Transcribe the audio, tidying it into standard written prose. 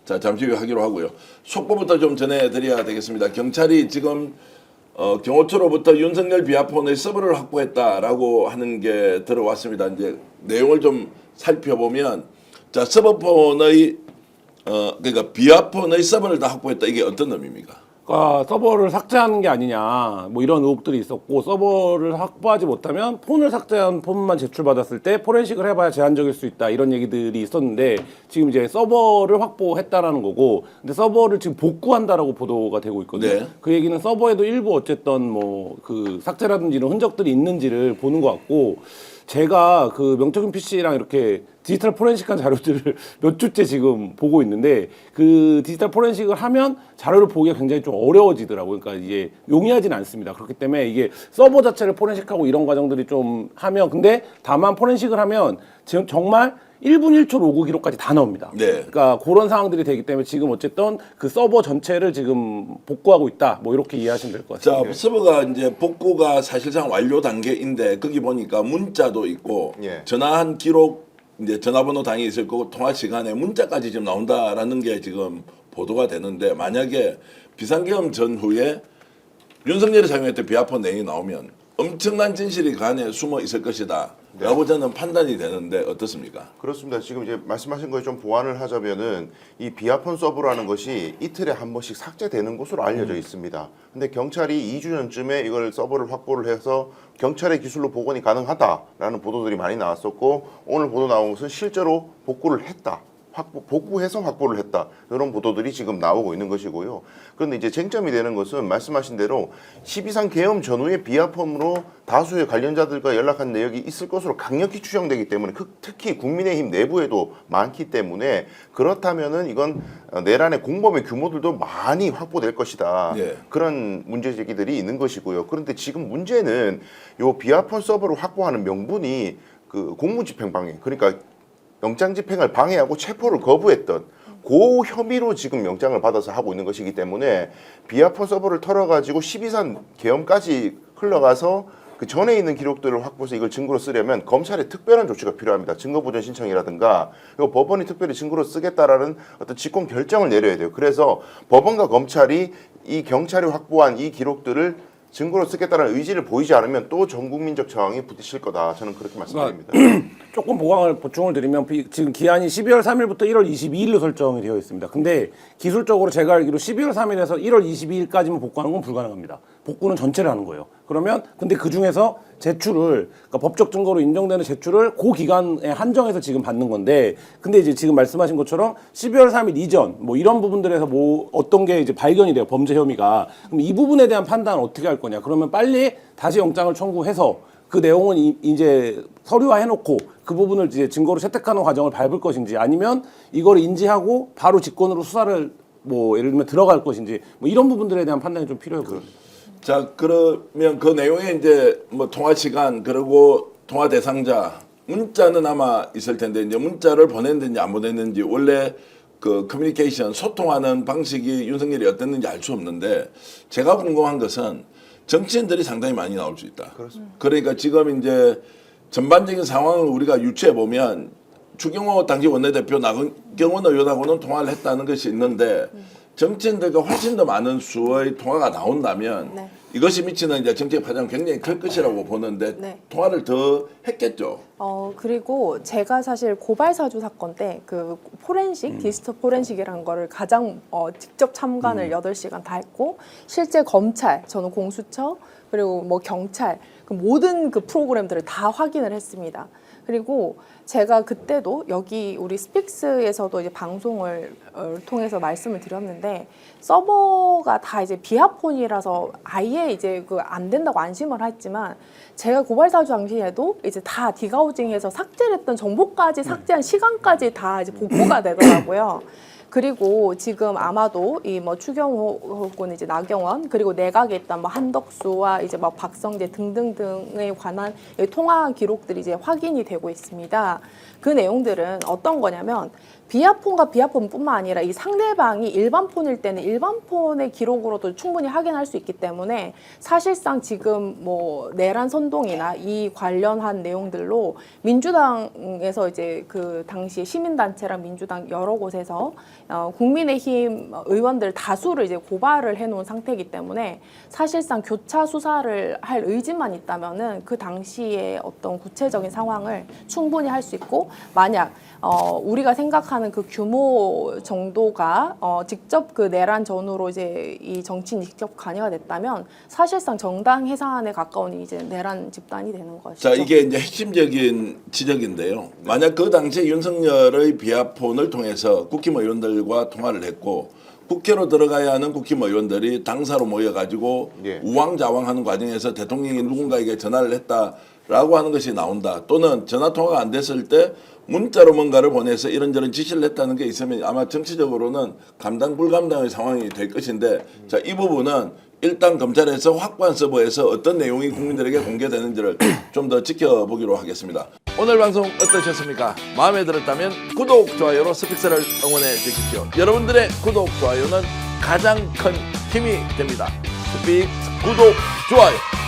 자, 잠시 후에 하기로 하고요. 속보부터 좀 전해드려야 되겠습니다. 경찰이 지금 경호처로부터 윤석열 비아폰의 서버를 확보했다라고 하는 게 들어왔습니다. 이제 내용을 좀 살펴보면, 자, 서버폰의 그러니까 비아폰의 서버를 다 확보했다. 이게 어떤 의미입니까? 그러니까 서버를 삭제하는 게 아니냐 뭐 이런 의혹들이 있었고, 서버를 확보하지 못하면 폰을 삭제한 폰만 제출받았을 때 포렌식을 해봐야 제한적일 수 있다, 이런 얘기들이 있었는데, 지금 이제 서버를 확보했다라는 거고, 근데 서버를 지금 복구한다라고 보도가 되고 있거든요. 네. 그 얘기는 서버에도 일부 어쨌든 뭐 그 삭제라든지 이런 흔적들이 있는지를 보는 것 같고, 제가 그 명태균 PC랑 이렇게 디지털 포렌식한 자료들을 몇 주째 지금 보고 있는데, 그 디지털 포렌식을 하면 자료를 보기가 굉장히 좀 어려워지더라고요. 그러니까 이게 용이하진 않습니다. 그렇기 때문에 이게 서버 자체를 포렌식하고 이런 과정들이 좀 하면, 근데 다만 포렌식을 하면 지금 정말 1분 1초 로그 기록까지 다 나옵니다. 네. 그러니까 그런 상황들이 되기 때문에 지금 어쨌든 그 서버 전체를 지금 복구하고 있다, 뭐 이렇게 이해하시면 될 것 같습니다. 자, 서버가 이제 복구가 사실상 완료 단계인데, 거기 보니까 문자도 있고 예. 전화한 기록, 이제 전화번호 당연히 있을 거고 통화 시간에 문자까지 지금 나온다라는 게 지금 보도가 되는데, 만약에 비상계엄 전후에 윤석열이 사용했던 비아폰 내용이 나오면 엄청난 진실이 그 안에 숨어 있을 것이다 라고 저는 판단이 되는데 어떻습니까? 그렇습니다. 지금 이제 말씀하신 거에 좀 보완을 하자면은 이 비아폰 서버라는 것이 이틀에 한 번씩 삭제되는 것으로 알려져 있습니다. 근데 경찰이 2주 전쯤에 이걸 서버를 확보를 해서 경찰의 기술로 복원이 가능하다라는 보도들이 많이 나왔었고, 오늘 보도 나온 것은 실제로 복구를 했다. 복구해서 확보를 했다, 이런 보도들이 지금 나오고 있는 것이고요. 그런데 이제 쟁점이 되는 것은 말씀하신 대로 12.3 계엄 전후에 비아폰으로 다수의 관련자들과 연락한 내역이 있을 것으로 강력히 추정되기 때문에, 특히 국민의힘 내부에도 많기 때문에, 그렇다면은 이건 내란의 공범의 규모들도 많이 확보될 것이다. 네. 그런 문제 제기들이 있는 것이고요. 그런데 지금 문제는 요 비아폰 서버를 확보하는 명분이 그 공무집행방해, 그러니까 영장 집행을 방해하고 체포를 거부했던 그 혐의로 지금 영장을 받아서 하고 있는 것이기 때문에, 비아폰 서버를 털어가지고 12.3 계엄까지 흘러가서 그 전에 있는 기록들을 확보해서 이걸 증거로 쓰려면 검찰의 특별한 조치가 필요합니다. 증거보전 신청이라든가, 그리고 법원이 특별히 증거로 쓰겠다라는 어떤 직권 결정을 내려야 돼요. 그래서 법원과 검찰이 이 경찰이 확보한 이 기록들을 증거로 쓰겠다는 의지를 보이지 않으면 또 전국민적 저항이 부딪힐 거다, 저는 그렇게 말씀드립니다. 조금 보충을 드리면, 지금 기한이 12월 3일부터 1월 22일로 설정이 되어 있습니다. 근데 기술적으로 제가 알기로 12월 3일에서 1월 22일까지만 복구하는 건 불가능합니다. 복구는 전체를 하는 거예요. 그러면 근데 그 중에서 제출을, 그러니까 법적 증거로 인정되는 제출을 그 기간에 한정해서 지금 받는 건데, 근데 이제 지금 말씀하신 것처럼 12월 3일 이전 뭐 이런 부분들에서 뭐 어떤 게 이제 발견이 돼요, 범죄 혐의가. 그럼 이 부분에 대한 판단은 어떻게 할 거냐? 그러면 빨리 다시 영장을 청구해서 그 내용은 이제 서류화 해놓고 그 부분을 이제 증거로 채택하는 과정을 밟을 것인지, 아니면 이걸 인지하고 바로 직권으로 수사를 뭐 예를 들면 들어갈 것인지, 뭐 이런 부분들에 대한 판단이 좀 필요해 보입니다. 자, 그러면 그 내용에 이제 뭐 통화 시간, 그리고 통화 대상자, 문자는 아마 있을 텐데, 이제 문자를 보냈는지 안 보냈는지, 원래 그 커뮤니케이션, 소통하는 방식이 윤석열이 어땠는지 알 수 없는데, 제가 궁금한 것은 정치인들이 상당히 많이 나올 수 있다. 그렇습니다. 그러니까 지금 이제 전반적인 상황을 우리가 유추해 보면, 추경호 당시 원내대표, 나경원 의원하고는 통화를 했다는 것이 있는데, 정치인들과 훨씬 더 많은 수의 통화가 나온다면 네. 이것이 미치는 이제 정책 파장은 굉장히 클 것이라고 보는데, 네. 통화를 더 했겠죠. 그리고 제가 사실 고발사주 사건 때 그 포렌식, 디지털 포렌식이라는 거를 가장 직접 참관을 8시간 다 했고, 실제 검찰, 저는 공수처, 그리고 뭐 경찰, 그 모든 그 프로그램들을 다 확인을 했습니다. 그리고 제가 그때도 여기 우리 스픽스에서도 이제 방송을 통해서 말씀을 드렸는데, 서버가 다 이제 비아폰이라서 아예 이제 그 안 된다고 안심을 했지만, 제가 고발사주 당시에도 이제 다 디가우징해서 삭제를 했던 정보까지 삭제한 시간까지 다 이제 복구가 되더라고요. 그리고 지금 아마도 이 뭐 추경호 혹은 이제 나경원, 그리고 내각에 있던 뭐 한덕수와 이제 뭐 박성재 등등등에 관한 통화 기록들이 이제 확인이 되고 있습니다. 그 내용들은 어떤 거냐면, 비아폰과 비아폰뿐만 아니라 이 상대방이 일반 폰일 때는 일반 폰의 기록으로도 충분히 확인할 수 있기 때문에 사실상 지금 뭐 내란 선동이나 이 관련한 내용들로 민주당에서 이제 그 당시 시민단체랑 민주당 여러 곳에서 국민의힘 의원들 다수를 이제 고발을 해놓은 상태이기 때문에 사실상 교차 수사를 할 의지만 있다면은 그 당시에 어떤 구체적인 상황을 충분히 할 수 있고, 만약 우리가 생각하는 그 규모 정도가 직접 그 내란 전후로 이제 이 정치인이 직접 관여가 됐다면 사실상 정당 해산에 가까운 이제 내란 집단이 되는 것이죠. 자, 이게 이제 핵심적인 지적인데요. 만약 그 당시에 윤석열의 비아폰을 통해서 국힘 의원들과 통화를 했고 국회로 들어가야 하는 국힘 의원들이 당사로 모여가지고 예. 우왕좌왕하는 과정에서 대통령이 누군가에게 전화를 했다라고 하는 것이 나온다. 또는 전화 통화가 안 됐을 때 문자로 뭔가를 보내서 이런저런 지시를 했다는 게 있으면 아마 정치적으로는 감당 불감당의 상황이 될 것인데, 자, 이 부분은 일단 검찰에서 확보한 서버에서 어떤 내용이 국민들에게 공개되는지를 좀 더 지켜보기로 하겠습니다. 오늘 방송 어떠셨습니까? 마음에 들었다면 구독, 좋아요로 스픽스를 응원해 주십시오. 여러분들의 구독, 좋아요는 가장 큰 힘이 됩니다. 스픽스 구독, 좋아요.